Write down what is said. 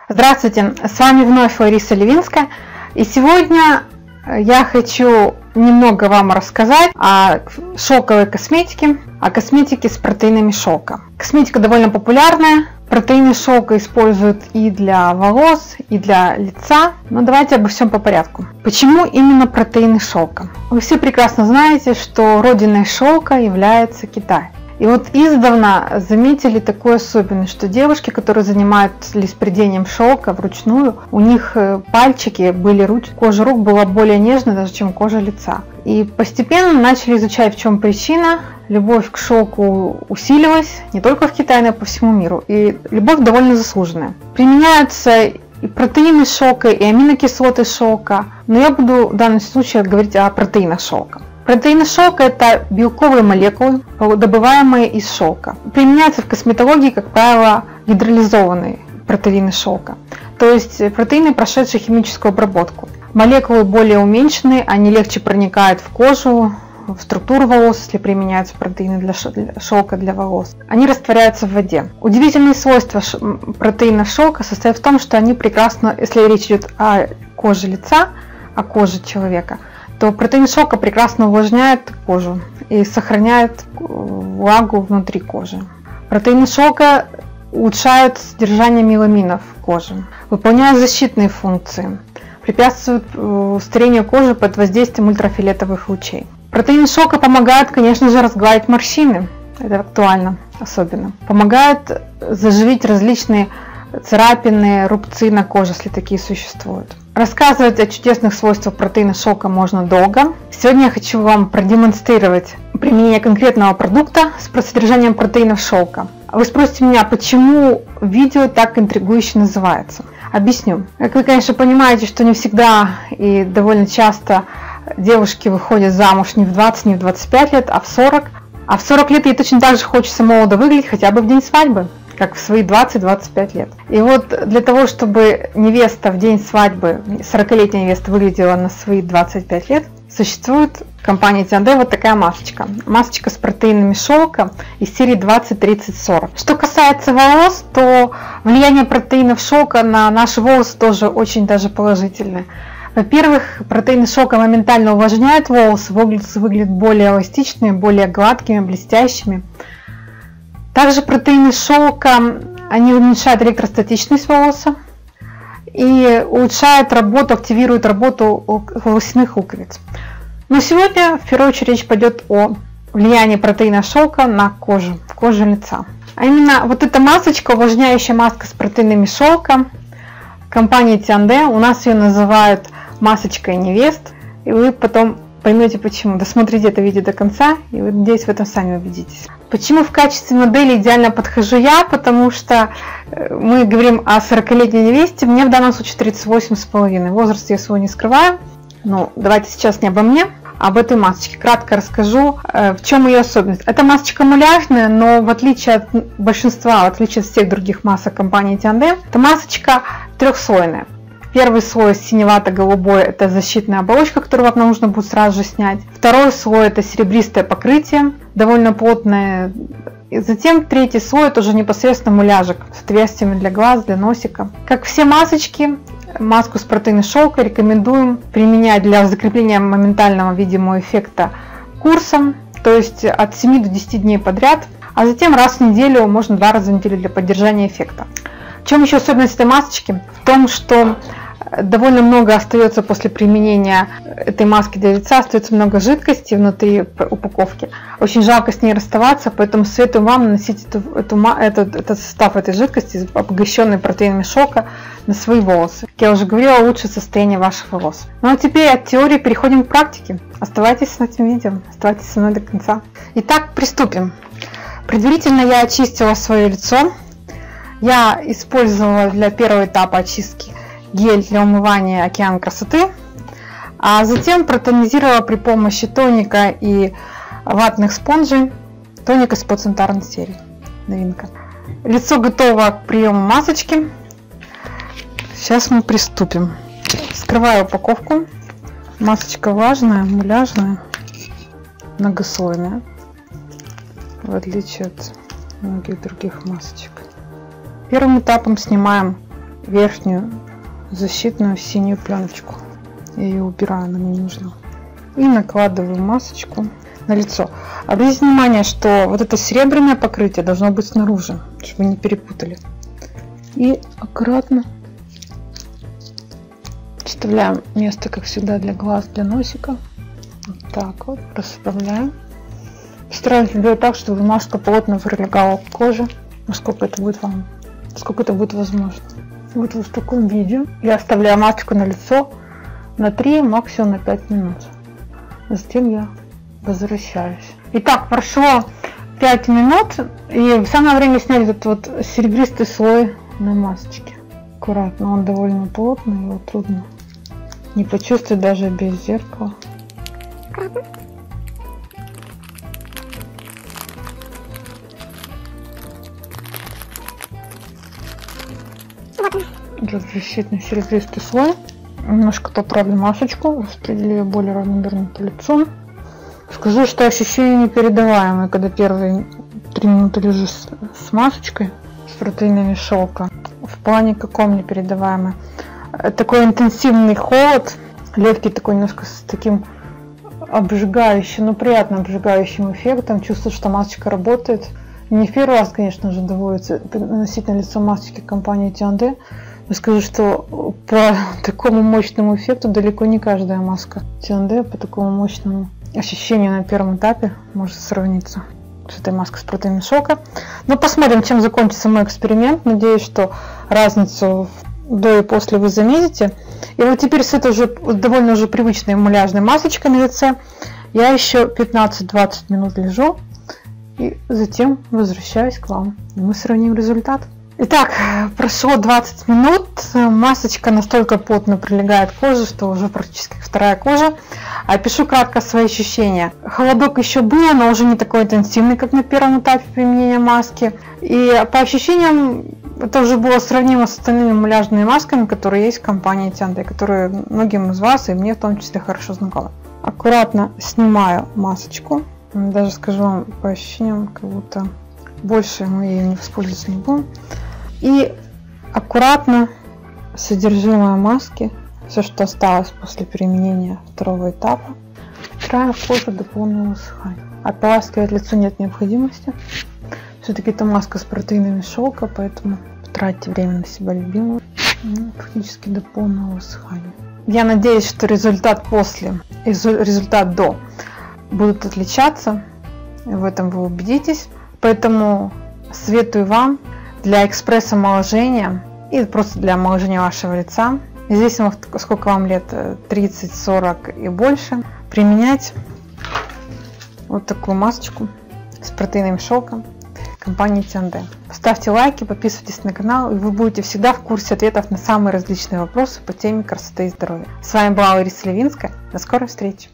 Здравствуйте, с вами вновь Лариса Левинская, и сегодня я хочу немного вам рассказать о шелковой косметике, о косметике с протеинами шелка. Косметика довольно популярная, протеины шелка используют и для волос, и для лица, но давайте обо всем по порядку. Почему именно протеины шелка? Вы все прекрасно знаете, что родиной шелка является Китай. И вот издавна заметили такую особенность, что девушки, которые занимаются леспредением шелка вручную, у них пальчики были, кожа рук была более нежной даже, чем кожа лица. И постепенно начали изучать, в чем причина. Любовь к шелку усилилась не только в Китае, но и по всему миру. И любовь довольно заслуженная. Применяются и протеины шелка, и аминокислоты шелка, но я буду в данном случае говорить о протеинах шелка. Протеины шелка – это белковые молекулы, добываемые из шелка. Применяются в косметологии, как правило, гидролизованные протеины шелка, то есть протеины, прошедшие химическую обработку. Молекулы более уменьшенные, они легче проникают в кожу, в структуру волос, если применяются протеины для шелка для волос. Они растворяются в воде. Удивительные свойства протеинов шелка состоят в том, что они прекрасно, если речь идет о коже лица, о коже человека, то протеин шелка прекрасно увлажняет кожу и сохраняет влагу внутри кожи. Протеины шелка улучшают содержание меламина в коже, выполняют защитные функции, препятствуют старению кожи под воздействием ультрафиолетовых лучей. Протеины шелка помогают, конечно же, разгладить морщины, это актуально особенно. Помогают заживить различные царапины, рубцы на коже, если такие существуют. Рассказывать о чудесных свойствах протеина шелка можно долго. Сегодня я хочу вам продемонстрировать применение конкретного продукта с содержанием протеинов шелка. Вы спросите меня, почему видео так интригующе называется? Объясню. Как вы, конечно, понимаете, что не всегда и довольно часто девушки выходят замуж не в 20, не в 25 лет, а в 40. А в 40 лет ей точно так же хочется молодо выглядеть хотя бы в день свадьбы, как в свои 20-25 лет. И вот для того, чтобы невеста в день свадьбы, 40-летняя невеста, выглядела на свои 25 лет, существует в компании Tiande вот такая масочка. Масочка с протеинами шелка из серии 20-30-40. Что касается волос, то влияние протеинов шелка на наши волосы тоже очень даже положительное. Во-первых, протеины шелка моментально увлажняют волосы, волосы выглядят более эластичными, более гладкими, блестящими. Также протеины шелка, они уменьшают электростатичность волоса и улучшают работу, активируют работу волосяных луковиц. Но сегодня в первую очередь речь пойдет о влиянии протеина шелка на кожу лица. А именно вот эта масочка, увлажняющая маска с протеинами шелка компании Tiande, у нас ее называют масочкой невест, и вы потом поймете почему. Досмотрите это видео до конца, и вы, надеюсь, в этом сами убедитесь. Почему в качестве модели идеально подхожу я? Потому что мы говорим о 40-летней невесте, мне в данном случае 38,5. Возраст я свой не скрываю, но давайте сейчас не обо мне, а об этой масочке. Кратко расскажу, в чем ее особенность. Эта масочка муляжная, но в отличие от большинства, в отличие от всех других масок компании Tiande, эта масочка трехслойная. Первый слой синевато-голубой – это защитная оболочка, которую вам нужно будет сразу же снять. Второй слой – это серебристое покрытие, довольно плотное. И затем третий слой – это уже непосредственно муляжик с отверстиями для глаз, для носика. Как все масочки, маску с протеином шелка рекомендуем применять для закрепления моментального видимого эффекта курсом, то есть от 7 до 10 дней подряд, а затем раз в неделю, можно 2 раза в неделю для поддержания эффекта. В чем еще особенность этой масочки? В том, что довольно много остается после применения этой маски для лица, остается много жидкости внутри упаковки. Очень жалко с ней расставаться, поэтому советую вам наносить этот состав этой жидкости, обогащенный протеинами шелка, на свои волосы. Как я уже говорила, улучшит состояние ваших волос. Ну а теперь от теории переходим к практике. Оставайтесь с этим видео, оставайтесь со мной до конца. Итак, приступим. Предварительно я очистила свое лицо. Я использовала для первого этапа очистки гель для умывания «Океан красоты», а затем протонизировала при помощи тоника и ватных спонжей, тоник из Поцентарной серии, новинка. Лицо готово к приему масочки. Сейчас мы приступим. Вскрываю упаковку. Масочка влажная, муляжная, многослойная, в отличие от многих других масочек. Первым этапом снимаем верхнюю защитную синюю пленочку. Я ее убираю, она мне не нужна. И накладываю масочку на лицо. Обратите внимание, что вот это серебряное покрытие должно быть снаружи, чтобы вы не перепутали. И аккуратно вставляем место, как всегда, для глаз, для носика. Вот так вот расправляем. Стараемся делать так, чтобы маска плотно прилегала к коже, насколько это будет возможно. Вот в таком виде я оставляю маску на лицо на 3, максимум на 5 минут. Затем я возвращаюсь. Итак, прошло 5 минут, и самое время снять этот вот серебристый слой на масочке. Аккуратно, он довольно плотный, его трудно не почувствовать даже без зеркала. Этот защитный серебристый слой. Немножко поправлю масочку, распределю ее более равномерно по лицу. Скажу, что ощущения непередаваемые, когда первые 3 минуты лежу с масочкой, с протеинами шелка. В плане каком непередаваемый. Такой интенсивный холод, легкий такой, немножко с таким обжигающим, но приятно обжигающим эффектом. Чувствую, что масочка работает. Не в первый раз, конечно же, доводится наносить на лицо масочки компании T&D. Но скажу, что по такому мощному эффекту далеко не каждая маска T&D по такому мощному ощущению на первом этапе может сравниться с этой маской с протеинами шелка. Но посмотрим, чем закончится мой эксперимент. Надеюсь, что разницу до и после вы заметите. И вот теперь с этой уже довольно уже привычной муляжной масочкой на лице я еще 15-20 минут лежу и затем возвращаюсь к вам. И мы сравним результат. Итак, прошло 20 минут, масочка настолько плотно прилегает к коже, что уже практически как вторая кожа. Опишу кратко свои ощущения. Холодок еще был, но уже не такой интенсивный, как на первом этапе применения маски. И по ощущениям это уже было сравнимо с остальными муляжными масками, которые есть в компании T&D, которые многим из вас и мне в том числе хорошо знакомы. Аккуратно снимаю масочку. Даже скажу вам по ощущениям, как будто больше мы ею не воспользоваться не будем. И аккуратно содержимое маски, все, что осталось после применения второго этапа, втираем в кожу до полного высыхания. Ополаскивать лицо нет необходимости. Все-таки это маска с протеинами шелка, поэтому тратьте время на себя любимую. Фактически до полного высыхания. Я надеюсь, что результат после и результат до будут отличаться. В этом вы убедитесь. Поэтому советую вам для экспресс-омоложения и просто для омоложения вашего лица, независимо сколько вам лет, 30, 40 и больше, применять вот такую масочку с протеиновым шелком компании T&D. Ставьте лайки, подписывайтесь на канал, и вы будете всегда в курсе ответов на самые различные вопросы по теме красоты и здоровья. С вами была Лариса Левинская. До скорой встречи!